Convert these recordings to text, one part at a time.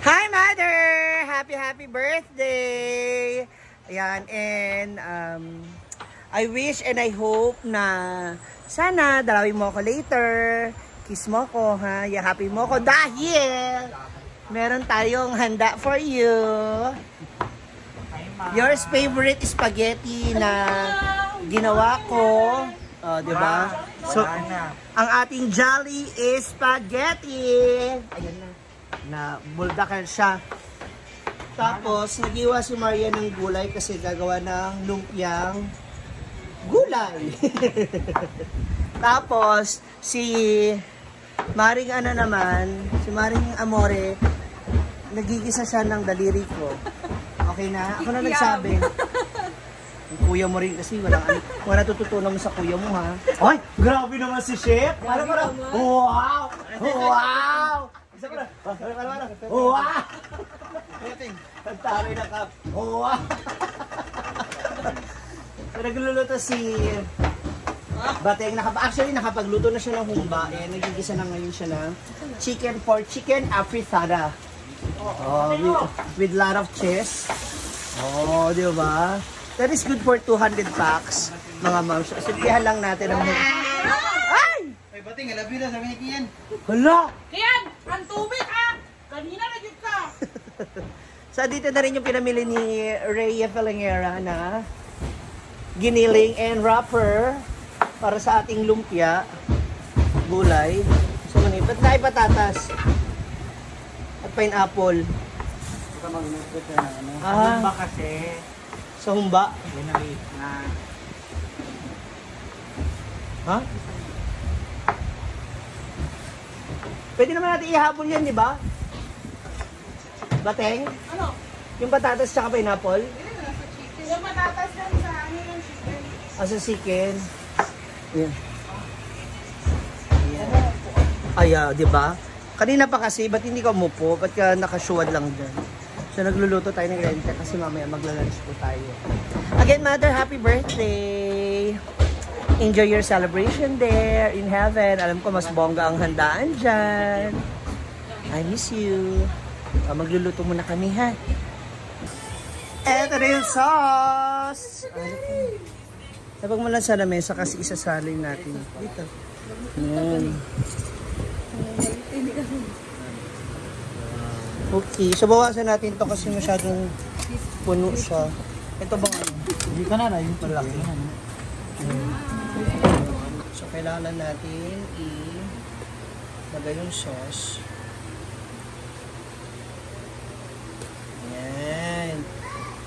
Hi, Mother! Happy birthday! Ayan, and I wish and I hope na sana dalawin mo ako later. Kiss mo ko, ha? Happy mo ko dahil meron tayong handa for you. Yours favorite spaghetti na ginawa ko. Oh, di ba? So, ang ating Jolly is spaghetti. Ayan na. Na buldakan siya. Tapos, nag-iwa si Maria ng gulay kasi gagawa ng lumpiang gulay. Tapos, si Maring ano naman, si Maring Amore, nagigisa siya ng daliri ko. Okay na? Ako na nagsabi. Yung kuya mo rin kasi wala tututunan mo sa kuya mo, ha? Ay, grabe naman si Chef! Para. Wow! Wow! Isa pa na. Wow! Ang taray na kap. Wow! So, nagluluto si Bateng. Actually, nakapagluto na siya ng humba. Eh, nagigisa na ngayon siya ng chicken afritada. With lot of cheese. Oh, di ba? That is good for 200 packs, mga moms. Simplihan lang natin ang ay! Ay, Bateng, alabi na, sabi ni Kian. Hala! Kian, ang tubig ah! Kanina na yun ka! So, dito na rin yung pinamili ni Rhea Falangera na giniling and wrapper para sa ating lumpia gulay. So, ba't na patatas? At pineapple. Ito mag-inupit na ano. Humba kasi. Sa humba? Ginawit na. Ha? Pwede naman natin ihabol yan, di ba? Bateng? Ano? Yung patatas tsaka pineapple? Yung matatas lang sa ano yung chicken. Sa chicken. Yan. Ay, di ba? Kanina pa kasi, ba't hindi ka umupo? Ba't ka nakasuwad lang dyan? So, nagluluto tayo ng rente kasi mamaya maglalunch po tayo. Again, Mother, happy birthday! Enjoy your celebration there in heaven. Alam ko, mas bongga ang handaan dyan. I miss you. Magluluto muna kami, ha? Eto na yung sauce! Tapag mo lang sa lamesa kasi isasalin natin. Dito. Ayan. Okay, so bawasan natin to kasi masyadong puno siya. Ito bang ano? Hindi ka na yung malaki. So kailangan natin i-lagay yung sauce. Ayan.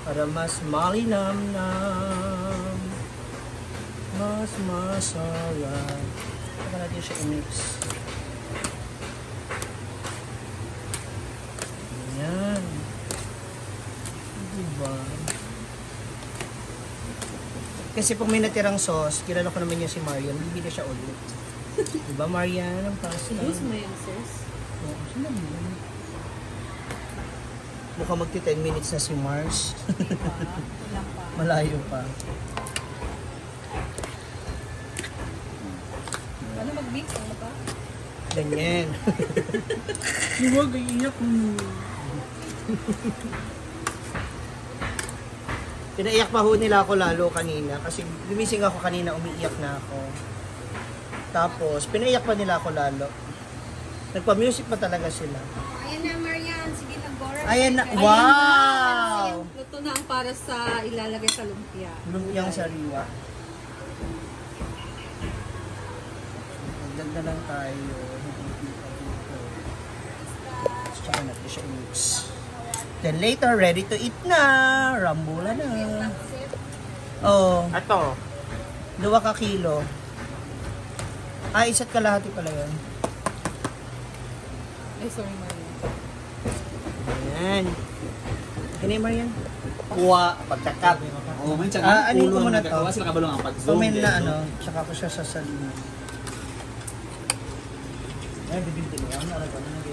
Para mas malinam-nam. Mas masarap. Saka natin siya i-mix. Ayan. Diba? Kasi pag may natirang sauce, kilala ko naman niya si Marian, bibili siya ulit. Diba Marian? Ang pasta. Gusto mo yung sauce? Oo, sinabi mo. Mukhang magti 10 minutes na si Mars. Malayo pa. Ano mag-mix? Ano pa? Ganyan. Huwag, iiyak mo. Pinaiyak pa ho nila ako lalo kanina kasi gumising ako kanina, umiiyak na ako. Tapos, pinaiyak pa nila ako lalo. Nagpa-music pa talaga sila. Ayan na, Marian. Sige, nag-gora. Ayan na. Wow! Luto na ang para sa ilalagay sa lumpia. Lumpiang sariwa. Magdagda lang tayo. Tsaka natin siya i-mix. Then later, ready to eat na. Rambula na. Oh. Ato. 2 kilo. Isa't kalahati pala yun. Ay, sorry, Maria. Ayan. Kini Marian? Kuha, pagkakap. Oh, man, Anin ko muna to. Sila kabalong ang pag-zoom. Kumin na ano, tsaka ko siya sasalina. Ay, bibinti mo. Ano na gano'n?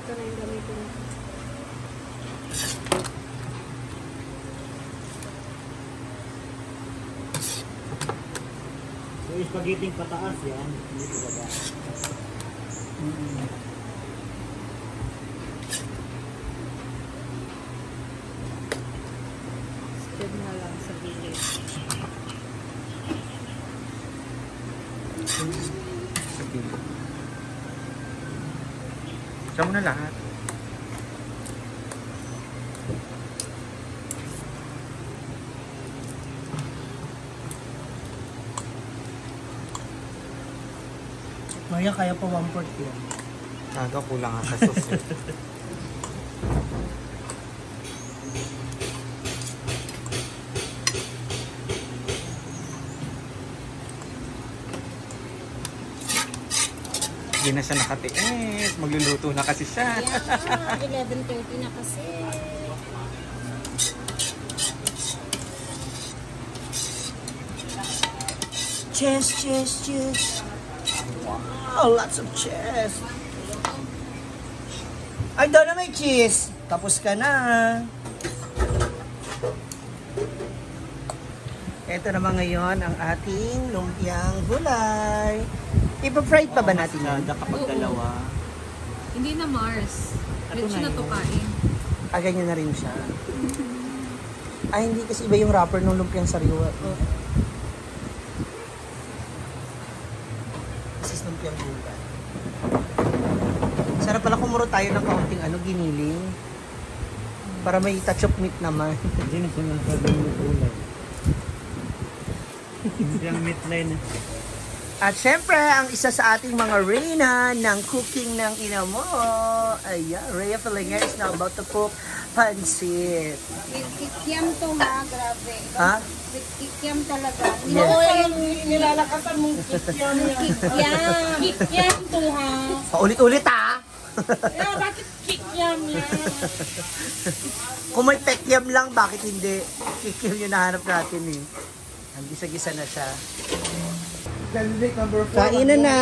Ito na yung gamitin. spaghetti pataas yan. Hindi ko baba. Spread na lang sa gilid. Siya mo na lahat. Maya, kaya pa 1/4 yan. Kaga kulang nga sa sauce. Hindi na siya nakatiis. Magluluto na kasi siya. Yeah, 11:30 na kasi. Cheese. Wow, lots of cheese. Ay, daw na may cheese. Tapos ka na. Ito naman ngayon ang ating lumpiang gulay. Ipa-fried pa ba natin yan? Kapag dalawa. Hindi na Mars. Diretso na to kain. Ah, ganyan na rin siya. Ay, hindi kasi iba yung wrapper ng lumpiang sariwa. This is lumpiang gulay. Sarap pala kumuro tayo ng kaunting giniling. Para may touch of meat naman. Hindi na siya nasabi yung gulay. Yung meat line. At syempre, ang isa sa ating mga reyna ng cooking ng ina mo. Ayan, Rhea Felinger is now about to cook pansit. Kikiam to ha, grabe. Ha? Kikiam talaga. Oo, yung nilalakasan mong kikyam yan. Kikiam. Kikyam to ha. Paulit-ulit ha! Yeah, bakit kikyam yan? Kung may pekyam lang, bakit hindi? Kikyam yung nahanap natin eh. Ang gisa-gisa na siya. Kainan na!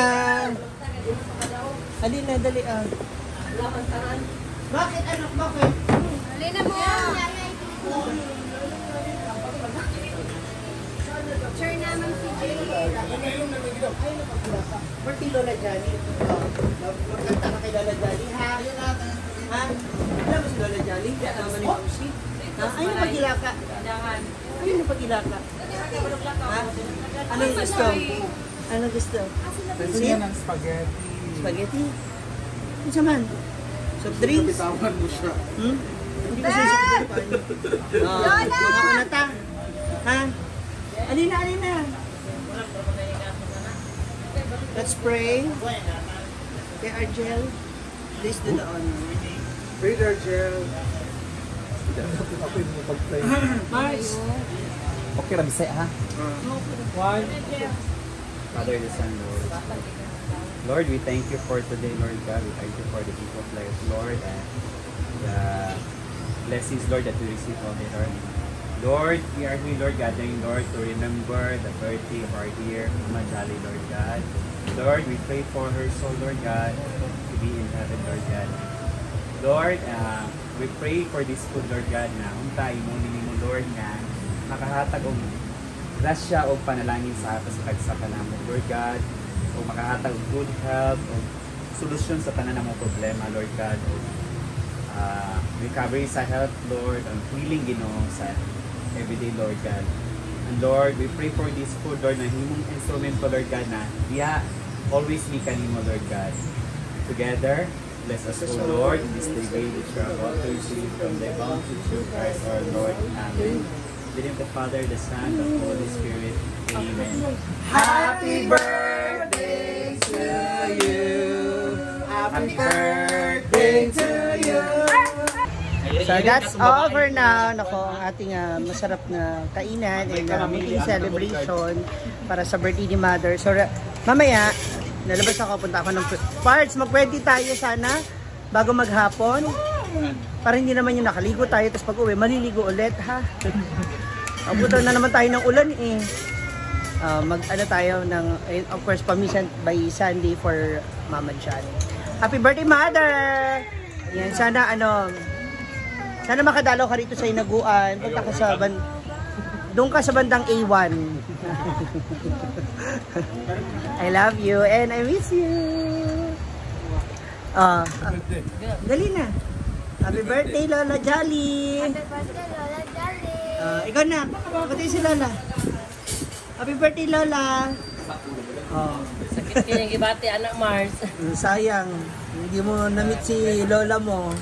Alin na, dali ah. Bakit anak, bakit? Alin na mo. Sure naman si Jay. Party Lola Johnny. Magkanta ka kay Lola Johnny, ha? Ha? Alam mo si Lola Johnny? Kasama ni Mamsi? Ha? Ayun na pagilaka. Ayun na pagilaka. Ha? Anong gusto? Anong gusto? Pansit? ng spaghetti. Spaghetti? Ano saman? Soft drinks? Bitawan mo siya. Hmm? Hindi ko siya mga kunata. Ha? Alina. Let's pray. Kay Argel, please do the honor. Peter Gel. Ako yung pag-play. Mars. Okay, rabisay ha? One. Father, the Son, Lord. Lord, we thank you for today, Lord God. We thank you for the people of life, Lord, and the blessings, Lord, that we receive all day, Lord. Lord, we are here, Lord, gathering, Lord, to remember the birthday of our dear Mama Jolly, Lord God. Lord, we pray for her soul, Lord God, to be in heaven, Lord God. Lord, we pray for this food, Lord God, na untay mo, mo, Lord, na makahatag og grasya o panalangin sa ato sa kagsaka namo, Lord God, o makahatag og good health o solusyon sa tanan namong problema, Lord God, o recovery sa health, Lord, ang healing Ginoo sa everyday, Lord God. And Lord, we pray for this food, Lord, na himong instrumento, Lord God, na diya always be kanimo, Lord God. Together, bless us, O Lord, in this day which we are about to receive from the bounty through Christ our Lord. Amen. In the name of the Father, the Son, the Holy Spirit. Amen. Happy birthday to you. Happy birthday to you. So that's over now. Nako, ang ating masarap na kainan and meeting celebration para sa birthday ni Mother. So mamaya, nalabas ako, punta ako ng parts. Mag-ready tayo sana bago maghapon. Para hindi naman yung nakaligo tayo, tapos pag uwi, maliligo ulit, ha? Abutan na naman tayo ng ulan eh. Mag-ano tayo ng, of course, pamisan by Sunday for Mama John. Happy birthday, Mother! Yan, sana sana makadalaw ka rito sa Hinaguan. Punta ka sa doon ka sa bandang A1. I love you and I miss you. Dali na. Happy birthday, Lola Jolly. Happy birthday, Lola Jolly. Ikaw na. Pati si Lola. Happy birthday, Lola. Sakit kaya gibati anak Mars. Sayang. Hindi mo na-meet si Lola mo.